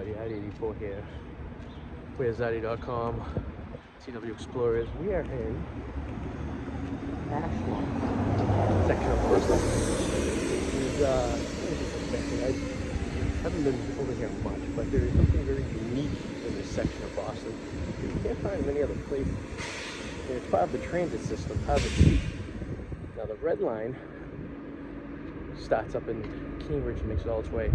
everybody, I-84 here. We're Zaddy.com, TWE Explorers. We are in Ashmont section of Boston. I haven't been over here much, but there is something very unique in this section of Boston. You can't find many other places. And it's part of the transit system, part of the T. Now the red line starts up in Cambridge and makes it all its way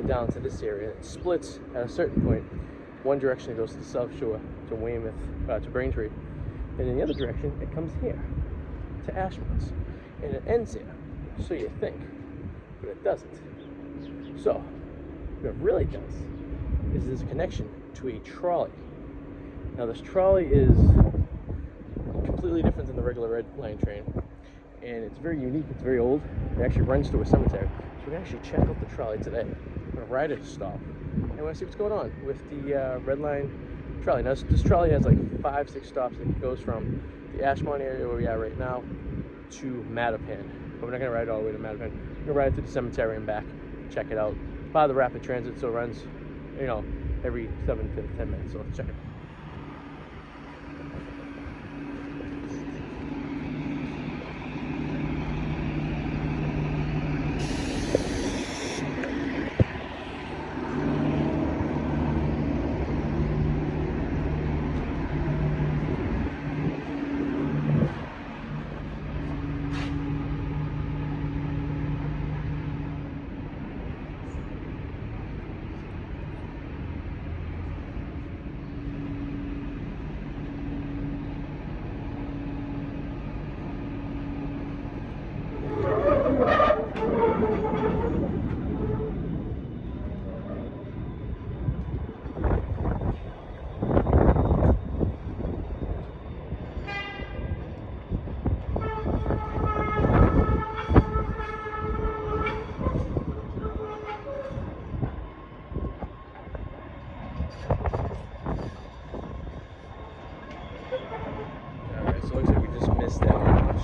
down to this area. It splits at a certain point. One direction it goes to the South Shore, to Weymouth, to Braintree, and in the other direction it comes here, to Ashmont, and it ends here. So you think, but it doesn't. So what it really does is there's a connection to a trolley. Now this trolley is completely different than the regular red line train, and it's very unique. It's very old. It actually runs to a cemetery. So we're gonna actually check out the trolley today. We're gonna ride it a stop, and we're gonna see what's going on with the red line trolley. Now this trolley has like 5-6 stops. It goes from the Ashmont area where we are right now to Mattapan. But we're not gonna ride all the way to Mattapan. We're gonna ride it to the cemetery and back. Check it out. Part of the rapid transit, so it runs, you know, every 7 to 10 minutes. So let's check it.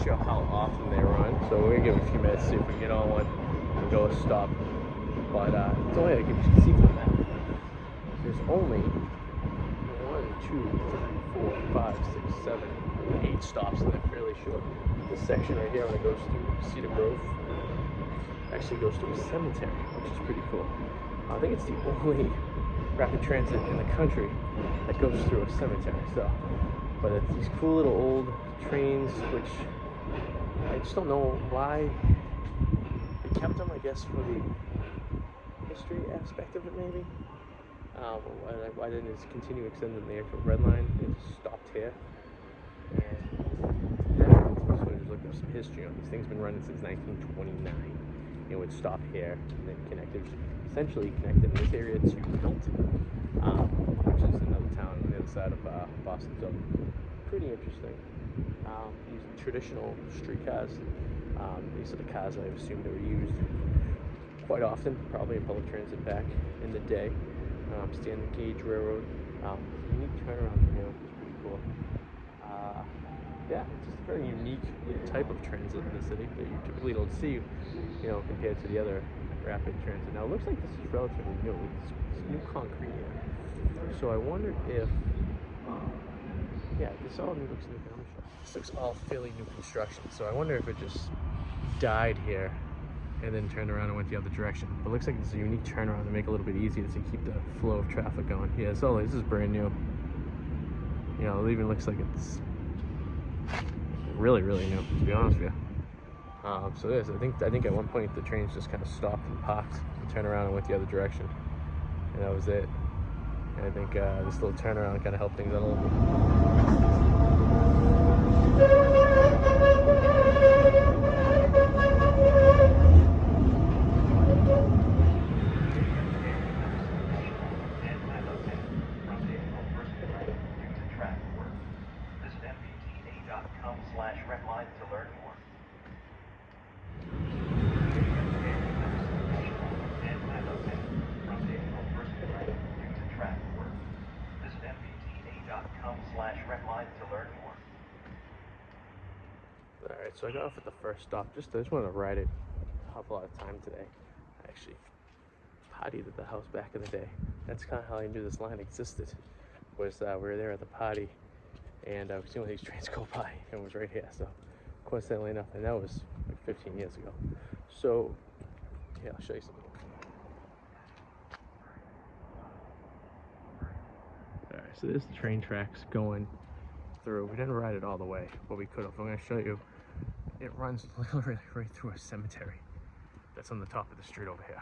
Sure how often they run, so we're gonna give it a few minutes to see if we can get on one and go a stop. But it's only, like, if you can see from the map, there's only 1, 2, 3, 4, 5, 6, 7, 8 stops, and they're fairly short. This section right here, when it goes through Cedar Grove, actually goes through a cemetery, which is pretty cool. I think it's the only rapid transit in the country that goes through a cemetery. So, but it's these cool little old trains, which I just don't know why they kept them. I guess for the history aspect of it, maybe. Why didn't it just continue extending the actual red line? It just stopped here. And so I just looked up some history on these things. Been running since 1929. It would stop here and then essentially connected in this area to Hilton, which is another town on the other side of Boston. So pretty interesting. Using traditional streetcars. These are the cars I assume that were used quite often, probably in public transit back in the day. Standing gauge railroad. Unique turnaround here, which is pretty cool. Yeah, it's just a very unique type of transit in the city that you typically don't see, you know, compared to the other rapid transit. Now it looks like this is relatively new. It's new concrete here. So I wonder if, yeah, this all looks new. This looks all fairly new construction. So I wonder if it just died here and then turned around and went the other direction. But it looks like it's a unique turnaround to make it a little bit easier to keep the flow of traffic going. Yeah, so this is brand new. You know, it even looks like it's really, really new, to be honest with you. So this, I think at one point the trains just kind of stopped and parked and turned around and went the other direction, and that was it. And I think this little turnaround kind of helped things out a little bit. Visit MBTA.com/redline to learn more. Visit MBTA.com/redline to learn more. Alright, so I got off at the first stop. I just wanted to ride it. I have a lot of time today. I actually partied at the house back in the day. That's kind of how I knew this line existed. Was we were there at the party, and I was seeing one of these trains go by, and it was right here. So, coincidentally enough, and that was like 15 years ago. So, yeah, I'll show you something. All right, so there's the train tracks going through. We didn't ride it all the way, but we could have. I'm going to show you. It runs literally right through a cemetery that's on the top of the street over here,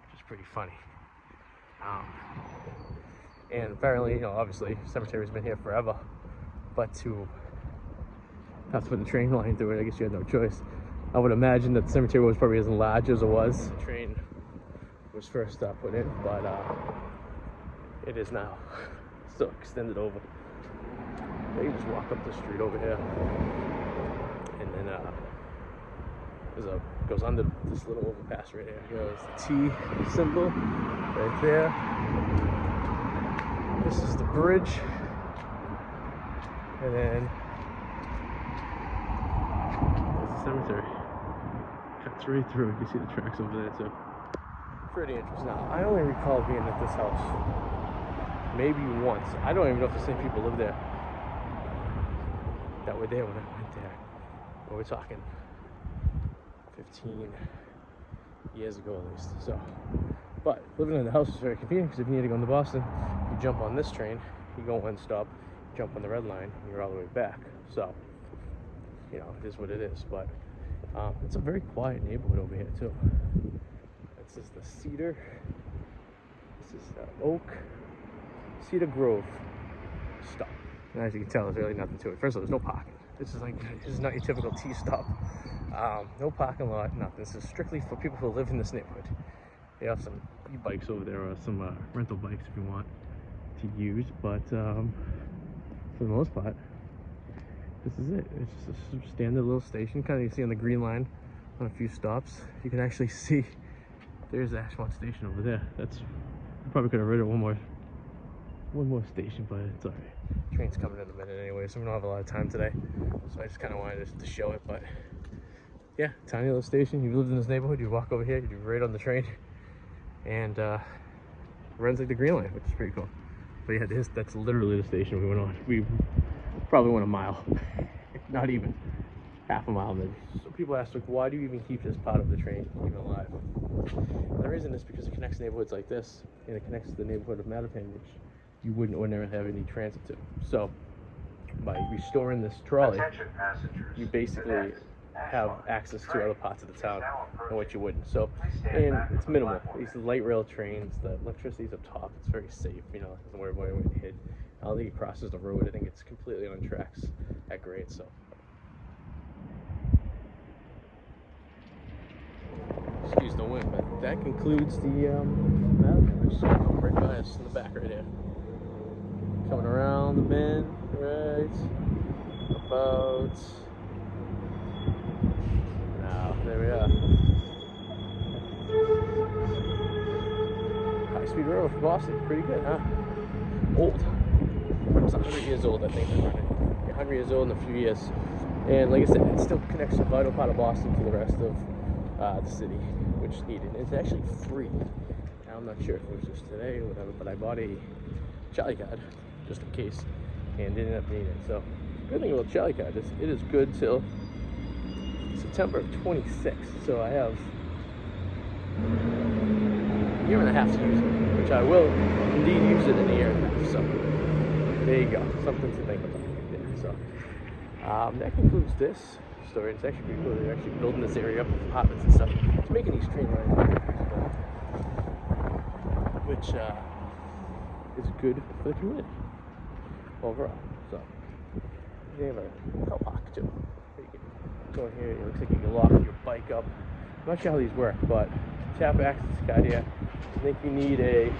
which is pretty funny. And apparently, you know, obviously, cemetery's been here forever, but to have to put the train line through it, I guess you had no choice. I would imagine that the cemetery was probably as large as it was. The train was first put in, but it is now still extended over. You just walk up the street over here, and then goes under this little overpass right here. There's the T symbol right there. This is the bridge, and then there's the cemetery. Cuts right through. You can see the tracks over there too. Pretty interesting. Now, I only recall being at this house maybe once. I don't even know if the same people live there that were there when I went there. Well, we're talking 15 years ago at least. So, but living in the house is very convenient because if you need to go into Boston, you jump on this train, you go one stop, jump on the red line, and you're all the way back. So, you know, it is what it is. But it's a very quiet neighborhood over here too. This is the Cedar. This is the Oak. Cedar Grove stop. And as you can tell, there's really nothing to it. First of all, there's no parking. This is not your typical T stop. No parking lot, nothing. This is strictly for people who live in this neighborhood. They have some e-bikes over there, or some rental bikes if you want to use. But for the most part, this is it. It's just a standard little station. Kind of you see on the green line on a few stops. You can actually see there's the Ashmont station over there. That's, I probably could have read it one more station, but it's alright. Train's coming in a minute anyway, so we don't have a lot of time today. So I just kind of wanted to show it, but yeah, tiny little station. You lived in this neighborhood, you walk over here, you do right on the train, and it runs like the green line, which is pretty cool. But yeah, that's literally the station we went on. We probably went a mile, not even half a mile maybe. So people ask, like, why do you even keep this part of the train even alive? And the reason is because it connects neighborhoods like this, and it connects to the neighborhood of Mattapan, which you wouldn't ordinarily have any transit to. So by restoring this trolley, you basically have access to other parts of the town and what you wouldn't. So, and it's minimal. These light rail trains, the electricity's up top. It's very safe, you know, doesn't worry about anyone getting hit. I don't think it crosses the road. I think it's completely on tracks at grade. So, excuse the wind, but that concludes the Mattapan. Just come right by us in the back right here. Coming around the bend, right about now. There we are. High-speed railroad for Boston. Pretty good, huh? Old. It's 100 years old, I think. 100 years old in a few years. And like I said, it still connects a vital part of Boston to the rest of the city, which is needed. It's actually free. Now, I'm not sure if it was just today or whatever, but I bought a Charlie card just in case and didn't end up needing it. So, good thing about Charlie card is it is good till September of 26. So I have a year and a half to use it, which I will indeed use it in a year and a half. So there you go, something to think about right there. So that concludes this story. It's actually pretty cool. They're actually building this area up with apartments and stuff. It's making these train lines very feasible, which is good for the community overall. So they have a car park too. You can go in here. It looks like you can lock your bike up. I'm not sure how these work, but tap access card here. I think you need a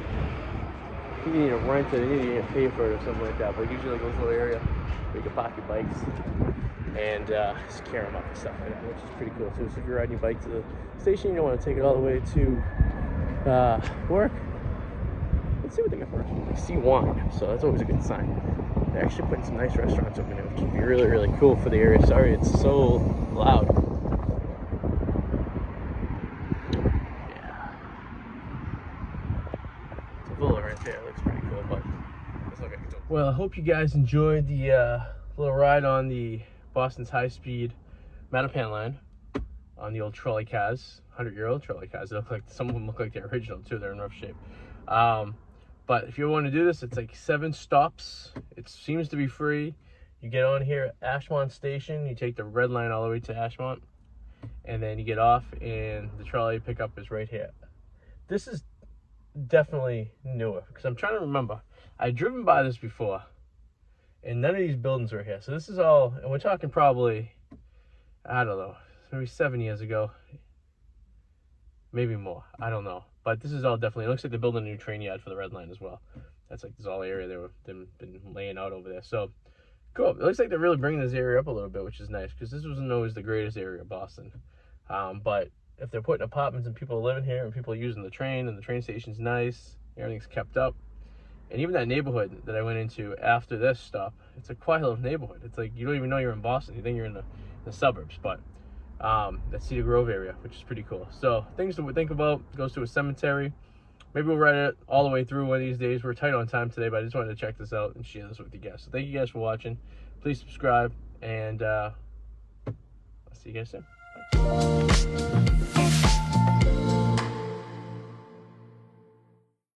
rent it, you need to pay for it or something like that. But usually like a little area where you can park your bikes and secure them up and stuff like that, which is pretty cool too. So if you're riding your bike to the station, you don't want to take it all the way to work. Let's see what they got for us. I see wine, so that's always a good sign. They're actually putting some nice restaurants over there, which would be really, really cool for the area. Sorry, it's so loud. Yeah. It's Well, I hope you guys enjoyed the little ride on the Boston's high-speed Mattapan line on the old trolley cars, 100-year-old trolley cars. They look like, some of them look like they're original too. They're in rough shape. But if you want to do this, it's like 7 stops. It seems to be free. You get on here at Ashmont station. You take the red line all the way to Ashmont, and then you get off, and the trolley pickup is right here. This is definitely newer because I'm trying to remember. I've driven by this before, and none of these buildings were here. So this is all, and we're talking probably, I don't know, maybe 7 years ago, maybe more. I don't know. But this is all definitely, it looks like they're building a new train yard for the red line as well. That's like this all area they were been laying out over there. So cool. It looks like they're really bringing this area up a little bit, which is nice because this wasn't always the greatest area of Boston. But if they're putting apartments and people are living here and people are using the train, and the train station's nice, everything's kept up. And even that neighborhood that I went into after this stop, it's a quiet little neighborhood. It's like you don't even know you're in Boston. You think you're in the suburbs, but that Cedar Grove area, which is pretty cool. So things to think about. Goes to a cemetery. Maybe we'll ride it all the way through one of these days. We're tight on time today, but I just wanted to check this out and share this with you guys. So thank you guys for watching. Please subscribe, and I'll see you guys soon. Bye.